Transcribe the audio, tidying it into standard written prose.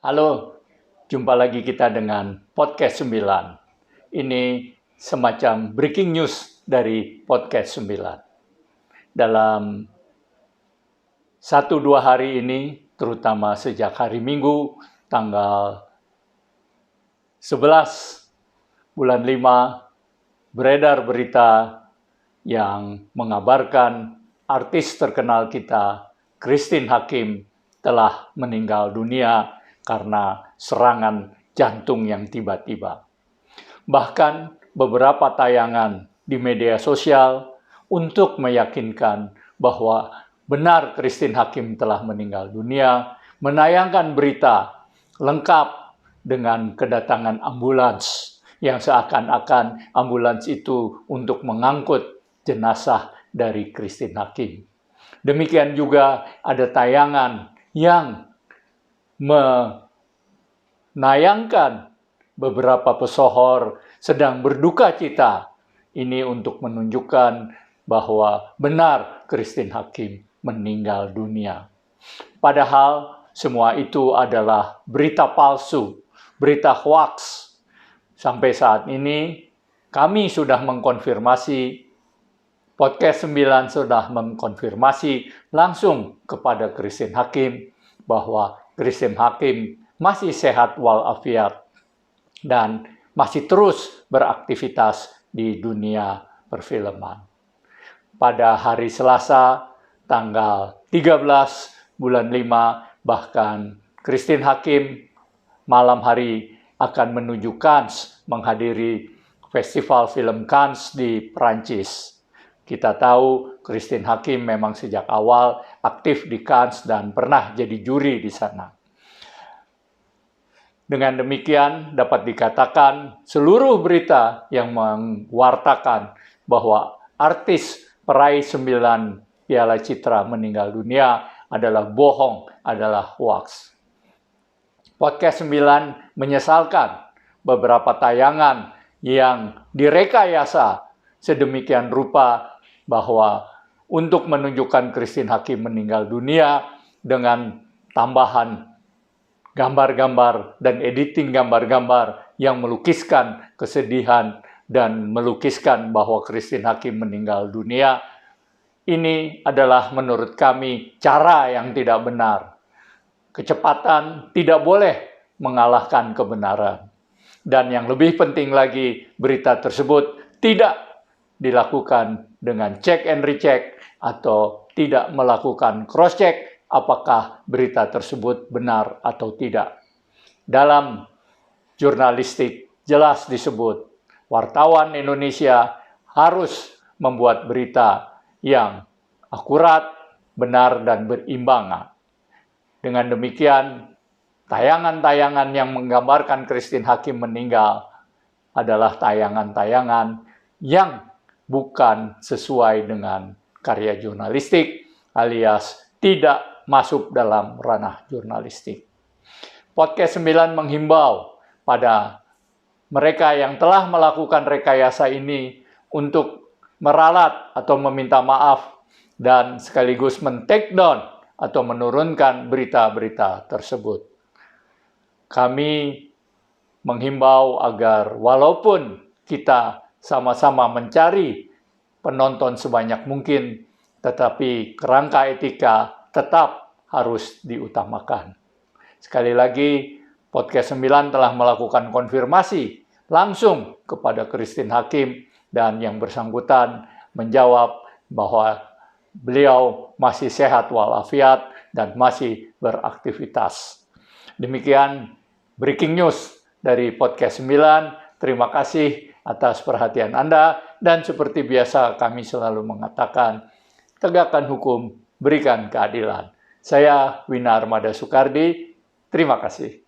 Halo, jumpa lagi kita dengan Podcast 9. Ini semacam breaking news dari Podcast 9. Dalam 1-2 hari ini, terutama sejak hari Minggu, tanggal 11 bulan 5, beredar berita yang mengabarkan artis terkenal kita, Christine Hakim, telah meninggal dunia karena serangan jantung yang tiba-tiba. Bahkan beberapa tayangan di media sosial untuk meyakinkan bahwa benar Christine Hakim telah meninggal dunia, menayangkan berita lengkap dengan kedatangan ambulans yang seakan-akan ambulans itu untuk mengangkut jenazah dari Christine Hakim. Demikian juga ada tayangan yang menayangkan beberapa pesohor sedang berduka cita. Ini untuk menunjukkan bahwa benar Christine Hakim meninggal dunia. Padahal semua itu adalah berita palsu, berita hoax. Sampai saat ini kami sudah mengkonfirmasi, Podcast 9 sudah mengkonfirmasi langsung kepada Christine Hakim bahwa Christine Hakim masih sehat walafiat dan masih terus beraktivitas di dunia perfilman. Pada hari Selasa, tanggal 13 bulan 5, bahkan Christine Hakim malam hari akan menuju Cannes menghadiri Festival Film Cannes di Perancis. Kita tahu Christine Hakim memang sejak awal aktif di Cannes dan pernah jadi juri di sana. Dengan demikian dapat dikatakan seluruh berita yang mewartakan bahwa artis peraih 9 Piala Citra meninggal dunia adalah bohong, adalah hoax. Podcast 9 menyesalkan beberapa tayangan yang direkayasa sedemikian rupa bahwa untuk menunjukkan Christine Hakim meninggal dunia dengan tambahan gambar-gambar dan editing gambar-gambar yang melukiskan kesedihan dan melukiskan bahwa Christine Hakim meninggal dunia, ini adalah menurut kami cara yang tidak benar. Kecepatan tidak boleh mengalahkan kebenaran. Dan yang lebih penting lagi, berita tersebut tidak dilakukan dengan check and recheck atau tidak melakukan cross check apakah berita tersebut benar atau tidak. Dalam jurnalistik jelas disebut wartawan Indonesia harus membuat berita yang akurat, benar, dan berimbangan. Dengan demikian, tayangan-tayangan yang menggambarkan Christine Hakim meninggal adalah tayangan-tayangan yang bukan sesuai dengan karya jurnalistik alias tidak masuk dalam ranah jurnalistik. Podcast 9 menghimbau pada mereka yang telah melakukan rekayasa ini untuk meralat atau meminta maaf dan sekaligus men-take down atau menurunkan berita-berita tersebut. Kami menghimbau agar walaupun kita sama-sama mencari penonton sebanyak mungkin, tetapi kerangka etika tetap harus diutamakan. Sekali lagi, Podcast 9 telah melakukan konfirmasi langsung kepada Christine Hakim dan yang bersangkutan menjawab bahwa beliau masih sehat walafiat dan masih beraktivitas. Demikian breaking news dari Podcast 9. Terima kasih atas perhatian Anda, dan seperti biasa kami selalu mengatakan, tegakkan hukum, berikan keadilan. Saya Wina Armada Soekardi, terima kasih.